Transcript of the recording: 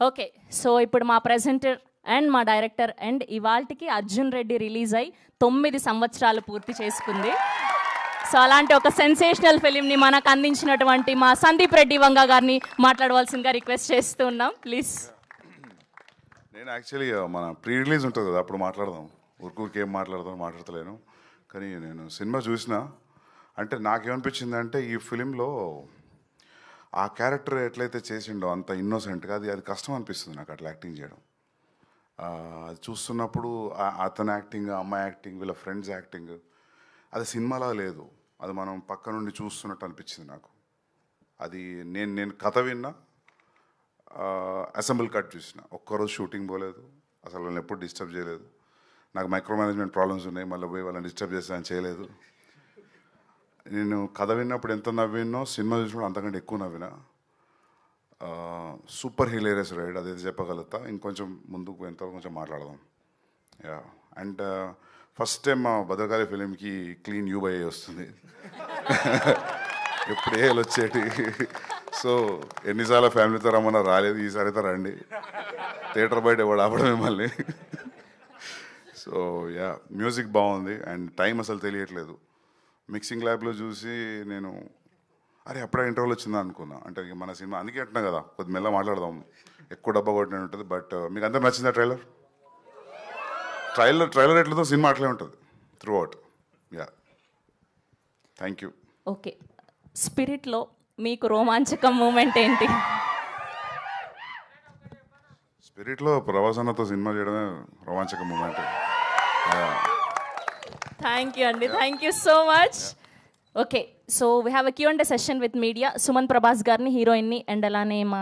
Okay, so ఇప్పుడు మా presenter and మా డైరెక్టర్ అండ్ ఇవాల్టికి అర్జున్ రెడ్డి రిలీజ్ అయి 9 సంవత్సరాలు పూర్తి చేసుకుంది. సో అలాంటి ఒక సెన్సేషనల్ ఫిలింని మనకు అందించినటువంటి మా సందీప్ రెడ్డి వంగ గారిని మాట్లాడవలసిందిగా రిక్వెస్ట్ చేస్తూ ఉన్నాం, ప్లీజ్. నేను యాక్చువల్లీ మన ప్రీ రిలీజ్ ఉంటుంది కదా, అప్పుడు మాట్లాడదాం. ఊరికూరికి ఏం మాట్లాడతలేను. కానీ నేను సినిమా చూసిన అంటే నాకేమనిపించింది అంటే ఈ ఫిలింలో ఆ క్యారెక్టర్ ఎట్లయితే చేసిండో అంత ఇన్నోసెంట్గా అది కష్టం అనిపిస్తుంది నాకు అట్లా యాక్టింగ్ చేయడం. అది చూస్తున్నప్పుడు అతని యాక్టింగ్, అమ్మాయి యాక్టింగ్, వీళ్ళ ఫ్రెండ్స్ యాక్టింగ్ అది సినిమాలా లేదు. అది మనం పక్క నుండి చూస్తున్నట్టు అనిపించింది నాకు. అది నేను కథ విన్నా, అసెంబుల్ కట్ చూసిన. ఒక్కరోజు షూటింగ్ పోలేదు, అసలు వాళ్ళని ఎప్పుడు డిస్టర్బ్ చేయలేదు. నాకు మైక్రో మేనేజ్మెంట్ ప్రాబ్లమ్స్ ఉన్నాయి, మళ్ళీ పోయి వాళ్ళని డిస్టర్బ్ చేస్తానని చేయలేదు. నేను కథ విన్నప్పుడు ఎంత నవ్వినో సినిమా చూసినప్పుడు అంతకంటే ఎక్కువ నవ్వినా. సూపర్ హిలేరియస్ రైడ్, అదైతే చెప్పగలుగుతా. ఇంకొంచెం ముందుకు పోయిన తర్వాత కొంచెం మాట్లాడదాం. యా, అండ్ ఫస్ట్ టైం మా భద్రకాళి ఫిలింకి క్లీన్ యూబై వస్తుంది. ఎప్పుడు ఏళ్ళు వచ్చేటి. సో ఎన్నిసార్లు ఫ్యామిలీతో రమ్మన్నా రాలేదు, ఈసారి అయితే రండి. థియేటర్ బయట ఎవడు ఆపడం మిమ్మల్ని. సో యా, మ్యూజిక్ బాగుంది అండ్ టైం అసలు తెలియట్లేదు. మిక్సింగ్ ల్యాబ్లో చూసి నేను అరే అప్పుడే ఇంటర్వ్యూలు వచ్చిందా అనుకున్నా. అంటే మన సినిమా అందుకే అంటున్నా కదా, కొద్ది మెల్ల మాట్లాడదాం, ఎక్కువ డబ్బా కొట్టిన ఉంటుంది. బట్ మీకు అందరు నచ్చిందా ట్రైలర్ ఎట్లతో సినిమా అట్లే ఉంటుంది throughout. Yeah, thank you. Okay, స్పిరిట్లో మీకు రోమాంచకం మూమెంట్ ఏంటి? స్పిరిట్లో ప్రభాసన్నతో సినిమా చేయడమే రోమాంచక మూమెంట్. థ్యాంక్ యూ అండి, thank you so much. Okay, so we have a Q&A session with media. Suman Prabhas గారిని, హీరోయిన్ని, అండ్ అలానే మా